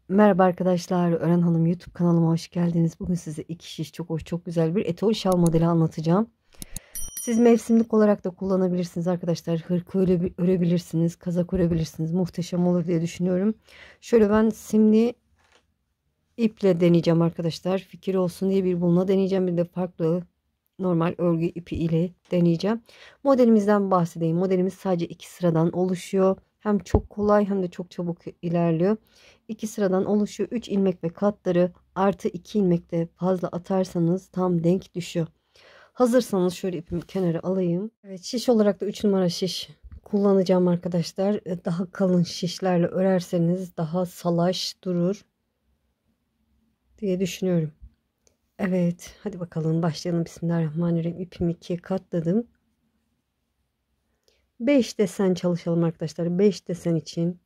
Merhaba arkadaşlar, Ören Hanım YouTube kanalıma hoş geldiniz. Bugün size iki şiş çok hoş, çok güzel bir etol şal modeli anlatacağım. Siz mevsimlik olarak da kullanabilirsiniz arkadaşlar. Hırka örebilirsiniz, kazak örebilirsiniz. Muhteşem olur diye düşünüyorum. Şöyle ben simli iple deneyeceğim arkadaşlar. Fikir olsun diye bir bununla deneyeceğim. Bir de farklı normal örgü ipi ile deneyeceğim. Modelimizden bahsedeyim. Modelimiz sadece iki sıradan oluşuyor. Hem çok kolay hem de çok çabuk ilerliyor. İki sıradan oluşuyor. 3 ilmek ve katları artı 2 ilmek de fazla atarsanız tam denk düşüyor. Hazırsanız şöyle ipimi kenara alayım. Evet, şiş olarak da 3 numara şiş kullanacağım arkadaşlar. Daha kalın şişlerle örerseniz daha salaş durur diye düşünüyorum. Evet, hadi bakalım başlayalım. Bismillahirrahmanirrahim. İpimi ikiye katladım. 5 desen çalışalım arkadaşlar. 5 desen için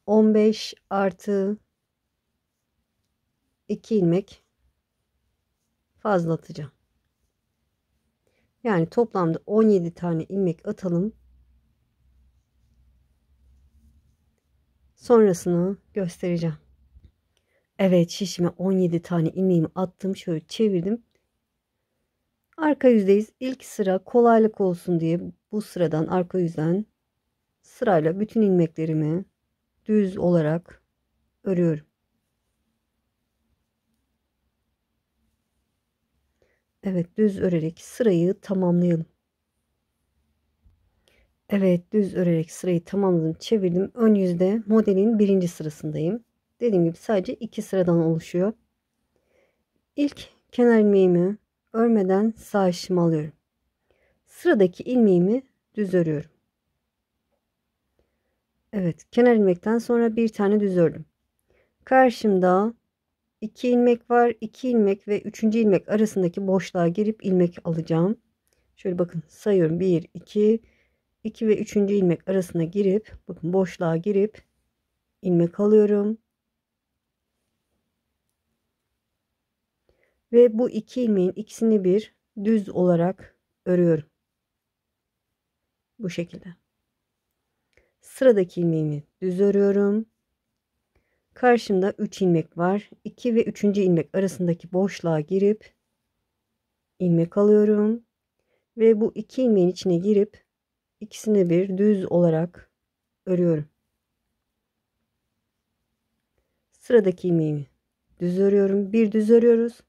15 artı 2 ilmek fazla atacağım. Yani toplamda 17 tane ilmek atalım. Sonrasını göstereceğim. Evet, şişime 17 tane ilmeğimi attım. Şöyle çevirdim. Arka yüzdeyiz. İlk sıra kolaylık olsun diye bu sıradan arka yüzden sırayla bütün ilmeklerimi düz olarak örüyorum. Evet, düz örerek sırayı tamamlayalım. Evet, düz örerek sırayı tamamladım, çevirdim. Ön yüzde modelin birinci sırasındayım. Dediğim gibi sadece iki sıradan oluşuyor. İlk kenar ilmeğimi örmeden sağ şişimi alıyorum. Sıradaki ilmeğimi düz örüyorum. Evet, kenar ilmekten sonra bir tane düz ördüm. Karşımda 2 ilmek var. 2 ilmek ve 3. ilmek arasındaki boşluğa girip ilmek alacağım. Şöyle bakın sayıyorum. 1, 2, 2 ve 3. ilmek arasına girip bakın boşluğa girip ilmek alıyorum. Ve bu iki ilmeğin ikisini bir düz olarak örüyorum. Bu şekilde. Sıradaki ilmeğimi düz örüyorum. Karşımda 3 ilmek var. 2 ve 3. ilmek arasındaki boşluğa girip ilmek alıyorum. Ve bu iki ilmeğin içine girip ikisini bir düz olarak örüyorum. Sıradaki ilmeğimi düz örüyorum. Bir düz örüyoruz.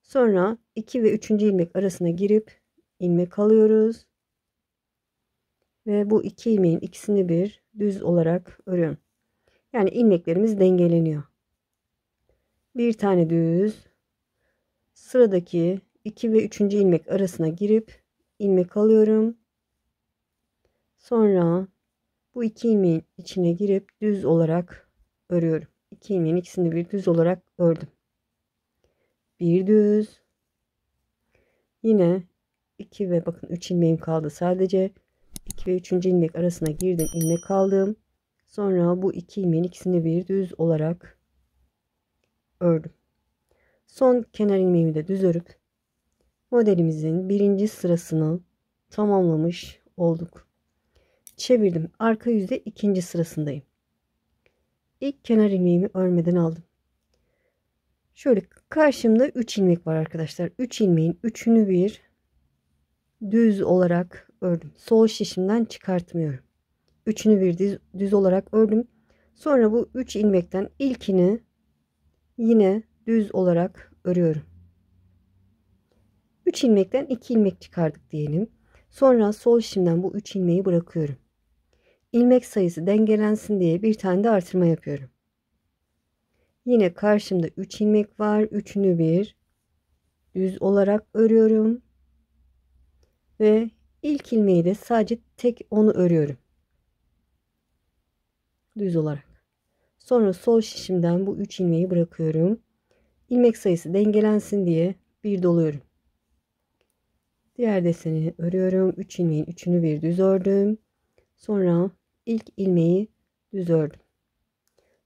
Sonra 2 ve 3. ilmek arasına girip ilmek alıyoruz. Ve bu iki ilmeğin ikisini bir düz olarak örüyorum. Yani ilmeklerimiz dengeleniyor. Bir tane düz. Sıradaki 2 ve 3. ilmek arasına girip ilmek alıyorum. Sonra bu iki ilmeğin içine girip düz olarak örüyorum. İki ilmeğin ikisini bir düz olarak ördüm. Bir düz. Yine 2 ve bakın 3 ilmeğim kaldı sadece. 2 ve 3. ilmek arasına girdim, ilmek aldım. Sonra bu iki ilmeğin ikisini bir düz olarak ördüm. Son kenar ilmeğimi de düz örüp modelimizin birinci sırasını tamamlamış olduk. Çevirdim. Arka yüzde ikinci sırasındayım. İlk kenar ilmeğimi örmeden aldım. Şöyle karşımda 3 ilmek var arkadaşlar. 3 ilmeğin üçünü bir düz olarak ördüm. Sol şişimden çıkartmıyorum. Üçünü bir düz olarak ördüm. Sonra bu 3 ilmekten ilkini yine düz olarak örüyorum. 3 ilmekten 2 ilmek çıkardık diyelim. Sonra sol şişimden bu 3 ilmeği bırakıyorum. İlmek sayısı dengelensin diye bir tane de artırma yapıyorum. Yine karşımda 3 ilmek var. Üçünü bir düz olarak örüyorum. Ve ilk ilmeği de sadece tek onu örüyorum. Düz olarak. Sonra sol şişimden bu 3 ilmeği bırakıyorum. İlmek sayısı dengelensin diye bir doluyorum. Diğer deseni örüyorum. 3 ilmeğin üçünü bir düz ördüm. Sonra ilk ilmeği düz ördüm.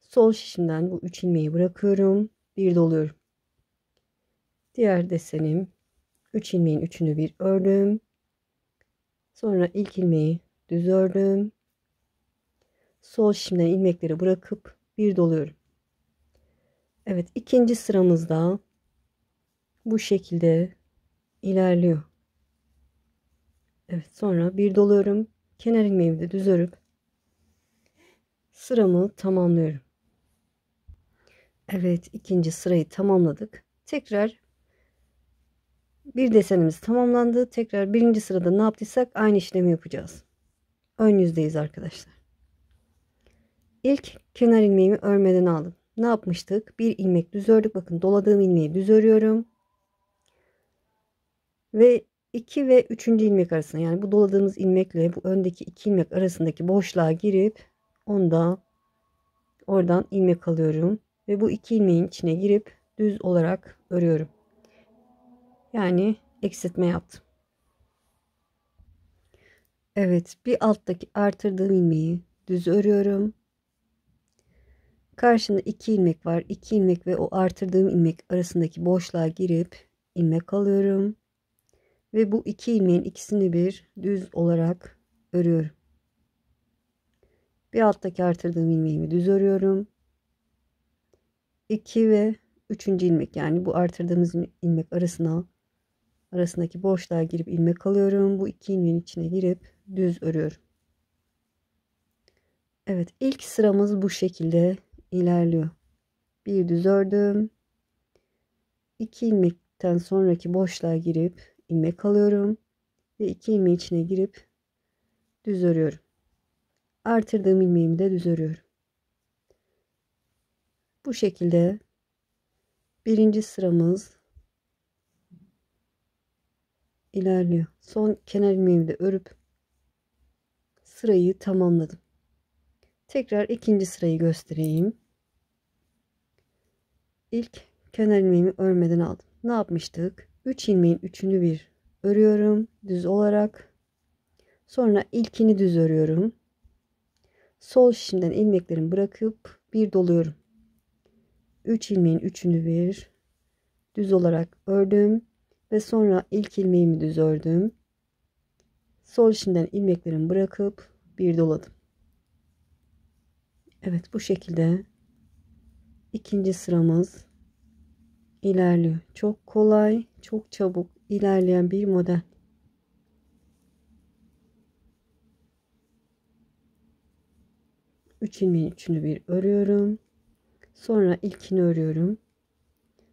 Sol şişimden bu 3 ilmeği bırakıyorum. Bir doluyorum. Diğer desenim 3 ilmeğin üçünü bir ördüm. Sonra ilk ilmeği düz ördüm. Sol şişimden ilmekleri bırakıp bir doluyorum. Evet, ikinci sıramızda bu şekilde ilerliyor. Evet, sonra bir doluyorum. Kenar ilmeğimi de düz örüp sıramı tamamlıyorum. Evet, ikinci sırayı tamamladık. Tekrar bir desenimiz tamamlandı. Tekrar birinci sırada ne yaptıysak aynı işlemi yapacağız. Ön yüzdeyiz arkadaşlar. İlk kenar ilmeğimi örmeden aldım. Ne yapmıştık? Bir ilmek düz ördük. Bakın doladığım ilmeği düz örüyorum. Ve 2 ve 3. ilmek arasında, yani bu doladığımız ilmekle bu öndeki 2 ilmek arasındaki boşluğa girip oradan ilmek alıyorum. Ve bu 2 ilmeğin içine girip düz olarak örüyorum. Yani eksiltme yaptım. Evet, bir alttaki artırdığım ilmeği düz örüyorum. Karşında 2 ilmek var. 2 ilmek ve o artırdığım ilmek arasındaki boşluğa girip ilmek alıyorum. Ve bu 2 ilmeğin ikisini bir düz olarak örüyorum. Bir alttaki artırdığım ilmeğimi düz örüyorum. 2 ve 3. ilmek, yani bu artırdığımız ilmek arasındaki boşluğa girip ilmek alıyorum. Bu 2 ilmeğin içine girip düz örüyorum. Evet, ilk sıramız bu şekilde ilerliyor. Bir düz ördüm. 2 ilmekten sonraki boşluğa girip ilmek alıyorum ve 2 ilmeği içine girip düz örüyorum. Artırdığım ilmeğimi de düz örüyorum. Bu şekilde birinci sıramız ilerliyor. Son kenar ilmeğimi de örüp sırayı tamamladım. Tekrar ikinci sırayı göstereyim. İlk kenar ilmeğimi örmeden aldım. Ne yapmıştık? 3 ilmeğin üçünü bir örüyorum düz olarak. Sonra ilkini düz örüyorum. Sol şişimden ilmeklerimi bırakıp bir doluyorum. 3 ilmeğin üçünü bir düz olarak ördüm ve sonra ilk ilmeğimi düz ördüm. Sol şişimden ilmeklerimi bırakıp bir doladım. Evet, bu şekilde ikinci sıramız ilerliyor. Çok kolay, çok çabuk ilerleyen bir model. Üç ilmeğin üçünü bir örüyorum. Sonra ilkini örüyorum.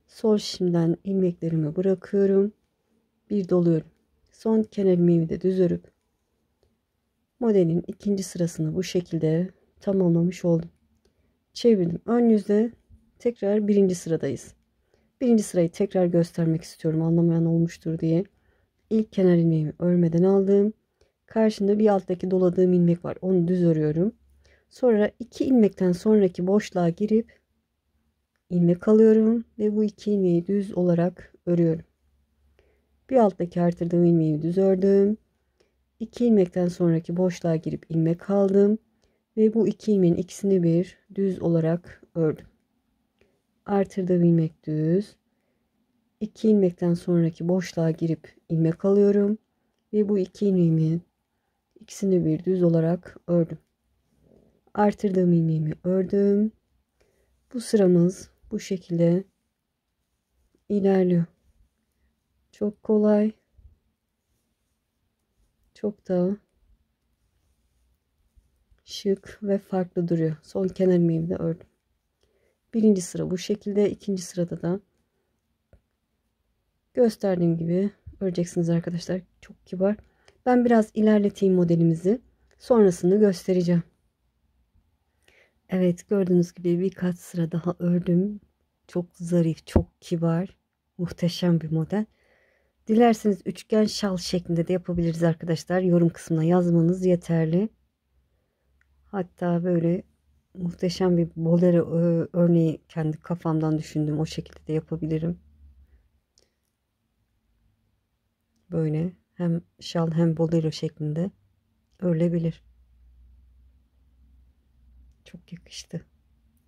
Sol şişimden ilmeklerimi bırakıyorum. Bir doluyorum. Son kenar ilmeğimi de düz örüp modelin ikinci sırasını bu şekilde tamamlamış oldum. Çevirdim. Ön yüzde tekrar birinci sıradayız. Birinci sırayı tekrar göstermek istiyorum, anlamayan olmuştur diye. İlk kenar ilmeğimi örmeden aldım. Karşında bir alttaki doladığım ilmek var. Onu düz örüyorum. Sonra 2 ilmekten sonraki boşluğa girip ilmek alıyorum ve bu 2 ilmeği düz olarak örüyorum. Bir alttaki artırdığım ilmeği düz ördüm. 2 ilmekten sonraki boşluğa girip ilmek aldım ve bu 2 ilmeğin ikisini bir düz olarak ördüm. Artırdığım ilmek düz. 2 ilmekten sonraki boşluğa girip ilmek alıyorum ve bu 2 ilmeğimin ikisini bir düz olarak ördüm. Artırdığım ilmeğimi ördüm. Bu sıramız bu şekilde ilerliyor. Çok kolay. Çok da şık ve farklı duruyor. Son kenar ilmeğimi de ördüm. Birinci sıra bu şekilde. İkinci sırada da gösterdiğim gibi öreceksiniz arkadaşlar. Çok kibar. Ben biraz ilerleteyim modelimizi. Sonrasını göstereceğim. Evet, gördüğünüz gibi birkaç sıra daha ördüm. Çok zarif, çok kibar, muhteşem bir model. Dilerseniz üçgen şal şeklinde de yapabiliriz arkadaşlar. Yorum kısmına yazmanız yeterli. Hatta böyle muhteşem bir bolero örneği kendi kafamdan düşündüm. O şekilde de yapabilirim. Böyle hem şal hem bolero şeklinde örülebilir. Çok yakıştı.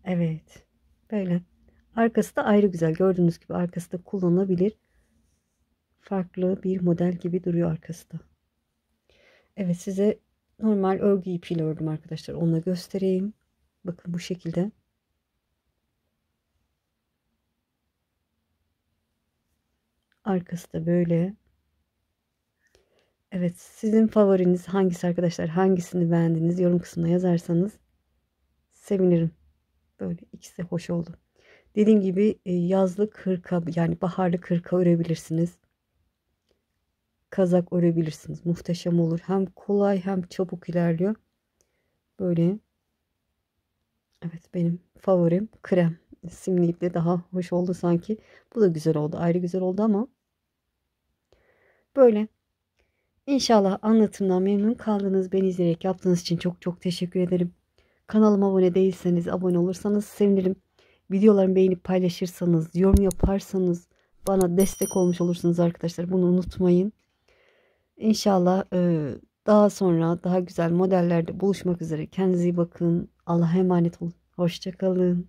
Evet. Böyle. Arkası da ayrı güzel. Gördüğünüz gibi arkası da kullanılabilir. Farklı bir model gibi duruyor arkası da. Evet, size normal örgü ipiyle ördüm arkadaşlar. Onu da göstereyim. Bakın bu şekilde. Arkası da böyle. Evet, sizin favoriniz hangisi arkadaşlar? Hangisini beğendiniz? Yorum kısmına yazarsanız sevinirim. Böyle ikisi de hoş oldu. Dediğim gibi yazlık hırka yani baharlık hırka örebilirsiniz. Kazak örebilirsiniz. Muhteşem olur. Hem kolay hem çabuk ilerliyor. Böyle. Evet, benim favorim krem. Simli iple daha hoş oldu sanki. Bu da güzel oldu. Ayrı güzel oldu ama böyle. İnşallah anlatımdan memnun kaldınız. Beni izleyerek yaptığınız için çok çok teşekkür ederim. Kanalıma abone değilseniz abone olursanız sevinirim. Videolarımı beğenip paylaşırsanız, yorum yaparsanız bana destek olmuş olursunuz arkadaşlar. Bunu unutmayın. İnşallah daha sonra daha güzel modellerde buluşmak üzere. Kendinize iyi bakın. Allah'a emanet olun. Hoşça kalın.